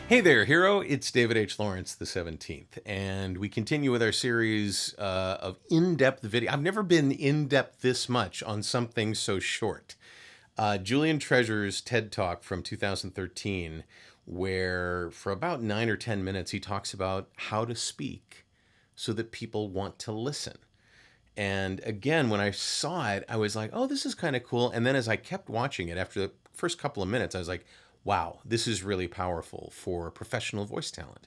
Hey there, hero. It's David H. Lawrence, the 17th, and we continue with our series of in-depth video. I've never been in-depth this much on something so short. Julian Treasure's TED Talk from 2013, where for about 9 or 10 minutes he talks about how to speak so that people want to listen. And again, when I saw it, I was like, oh, this is kind of cool. And then as I kept watching it, after the first couple of minutes, I was like, wow, this is really powerful for professional voice talent.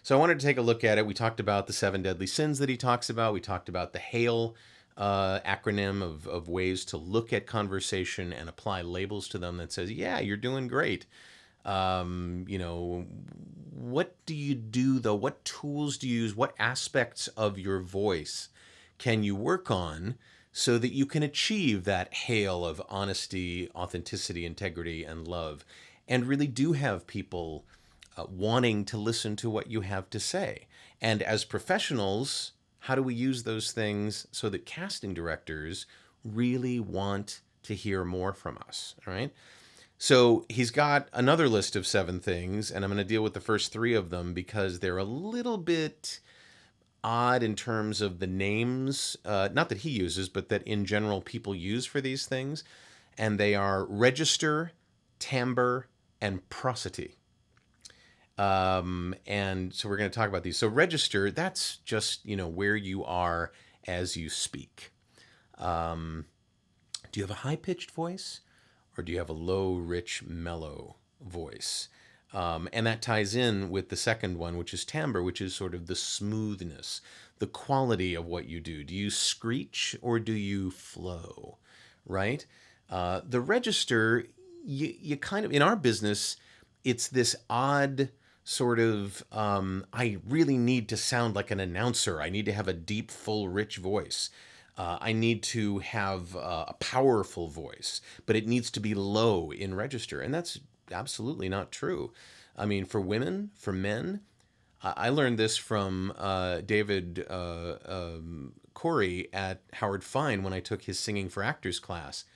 So I wanted to take a look at it. We talked about the 7 deadly sins that he talks about. We talked about the HAIL acronym of ways to look at conversation and apply labels to them that says, yeah, you're doing great. What do you do though? What tools do you use? What aspects of your voice can you work on so that you can achieve that hail of honesty, authenticity, integrity, and love, and really do have people wanting to listen to what you have to say? And as professionals, how do we use those things so that casting directors really want to hear more from us? All right. So he's got another list of 7 things, and I'm going to deal with the first 3 of them because they're a little bit odd in terms of the names, not that he uses, but that in general people use for these things. And they are register, timbre, and prosody. And so we're going to talk about these. So register, that's just, where you are as you speak. Do you have a high-pitched voice, or do you have a low, rich, mellow voice? And that ties in with the second one, which is timbre, which is sort of the smoothness, the quality of what you do. Do you screech or do you flow, right? The register, you kind of, in our business, it's this odd sort of, I really need to sound like an announcer. I need to have a deep, full, rich voice. I need to have a powerful voice, but it needs to be low in register. And that's absolutely not true. I mean, for women, for men, I learned this from David Corey at Howard Fine when I took his Singing for Actors class.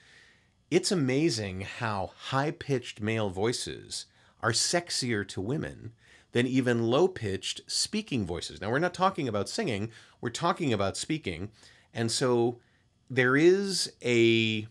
It's amazing how high-pitched male voices are sexier to women than even low-pitched speaking voices. Now, we're not talking about singing, we're talking about speaking. And so there is an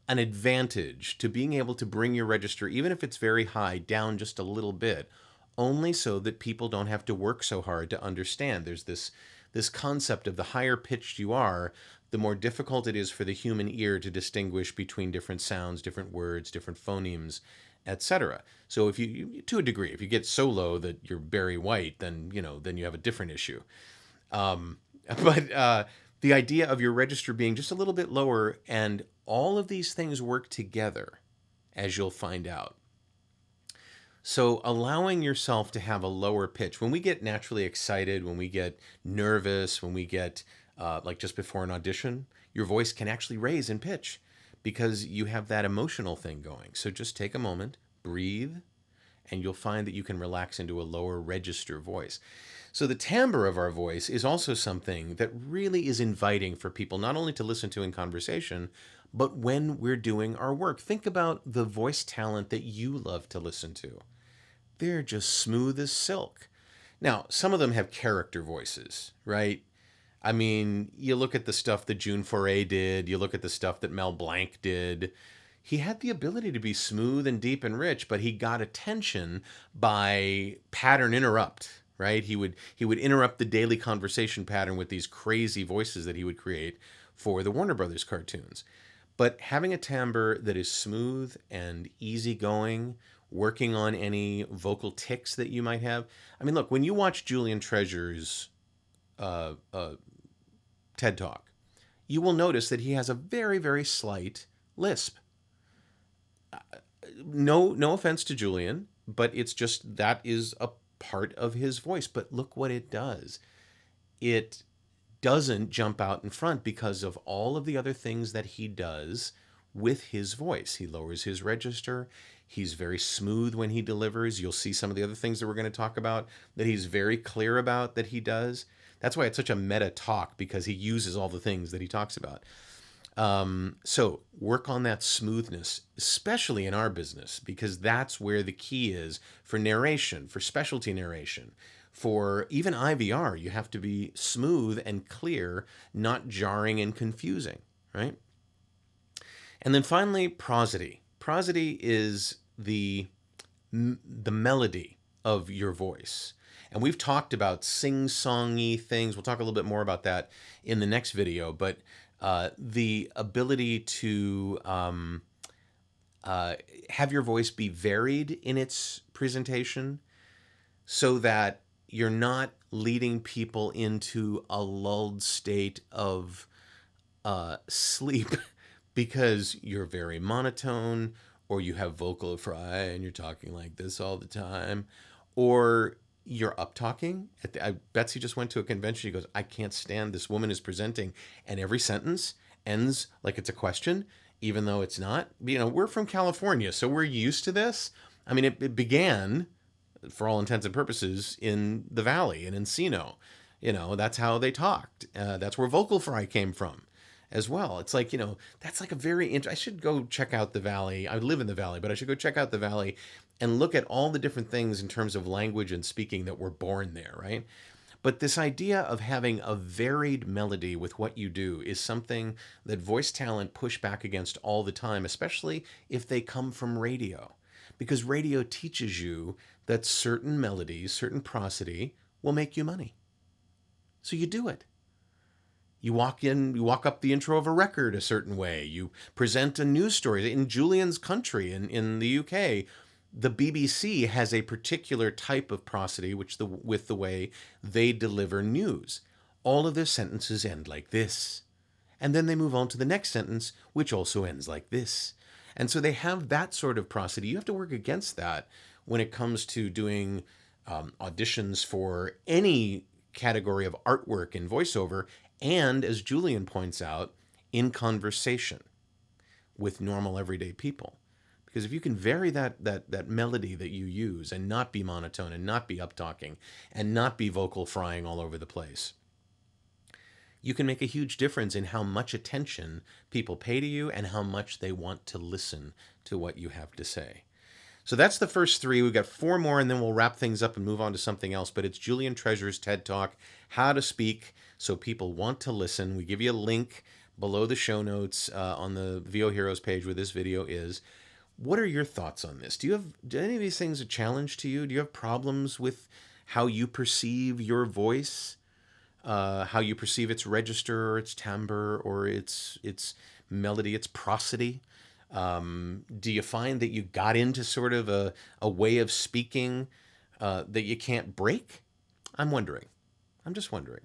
advantage to being able to bring your register, even if it's very high, down just a little bit, only so that people don't have to work so hard to understand. There's this concept of the higher pitched you are, the more difficult it is for the human ear to distinguish between different sounds, different words, different phonemes, etc. So if you, to a degree, if you get so low that you're Barry White, then you have a different issue. But the idea of your register being just a little bit lower, and all of these things work together, as you'll find out. So allowing yourself to have a lower pitch. When we get naturally excited, when we get nervous, when we get like just before an audition, your voice can actually raise in pitch because you have that emotional thing going. So just take a moment, breathe, and you'll find that you can relax into a lower register voice. So the timbre of our voice is also something that really is inviting for people not only to listen to in conversation, but when we're doing our work. Think about the voice talent that you love to listen to. They're just smooth as silk. Now, some of them have character voices, right? I mean, you look at the stuff that June Foray did, you look at the stuff that Mel Blanc did. He had the ability to be smooth and deep and rich, but he got attention by pattern interrupt, right? He would interrupt the daily conversation pattern with these crazy voices that he would create for the Warner Brothers cartoons. But having a timbre that is smooth and easygoing, working on any vocal tics that you might have. I mean, look, when you watch Julian Treasure's TED Talk, you will notice that he has a very, very slight lisp. No offense to Julian, but it's just that is a part of his voice. But look what it does. It doesn't jump out in front because of all of the other things that he does with his voice. He lowers his register. He's very smooth when he delivers. You'll see some of the other things that we're going to talk about that he's very clear about that he does. That's why it's such a meta talk, because he uses all the things that he talks about. So work on that smoothness, especially in our business, because that's where the key is for narration, for specialty narration. For even IVR, you have to be smooth and clear, not jarring and confusing, right? And then finally, prosody. Prosody is the melody of your voice. And we've talked about sing-songy things. We'll talk a little bit more about that in the next video. But the ability to have your voice be varied in its presentation so that you're not leading people into a lulled state of sleep because you're very monotone, or you have vocal fry and you're talking like this all the time, or you're up talking. Betsy just went to a convention. She goes, I can't stand this woman is presenting, and every sentence ends like it's a question, even though it's not. You know, we're from California, so we're used to this. I mean, it began, for all intents and purposes, in the Valley, in Encino. You know, that's how they talked. That's where vocal fry came from as well. It's like, you know, that's like a very I should go check out the Valley. I live in the Valley, but I should go check out the Valley and look at all the different things in terms of language and speaking that were born there, right? But this idea of having a varied melody with what you do is something that voice talent push back against all the time, especially if they come from radio. Because radio teaches you that certain melodies, certain prosody will make you money. So you do it. You walk up the intro of a record a certain way. You present a news story. In Julian's country, in the UK, the BBC has a particular type of prosody with the way they deliver news. All of their sentences end like this. And then they move on to the next sentence, which also ends like this. And so they have that sort of prosody. You have to work against that when it comes to doing auditions for any category of artwork in voiceover, and, as Julian points out, in conversation with normal everyday people. Because if you can vary that melody that you use and not be monotone and not be up talking and not be vocal frying all over the place, you can make a huge difference in how much attention people pay to you and how much they want to listen to what you have to say. So that's the first three. We've got four more, and then we'll wrap things up and move on to something else. But it's Julian Treasure's TED Talk, How to Speak So People Want to Listen. We give you a link below the show notes on the VO Heroes page where this video is. What are your thoughts on this? Do any of these things a challenge to you? Do you have problems with how you perceive your voice, how you perceive its register or its timbre or its melody, its prosody? Do you find that you got into sort of a way of speaking that you can't break? I'm just wondering.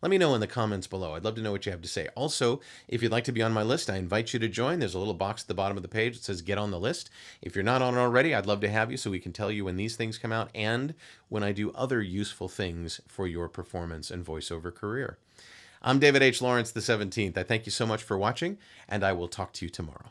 Let me know in the comments below. I'd love to know what you have to say. Also, if you'd like to be on my list, I invite you to join. There's a little box at the bottom of the page that says get on the list. If you're not on it already, I'd love to have you so we can tell you when these things come out and when I do other useful things for your performance and voiceover career. I'm David H. Lawrence, the 17th. I thank you so much for watching, and I will talk to you tomorrow.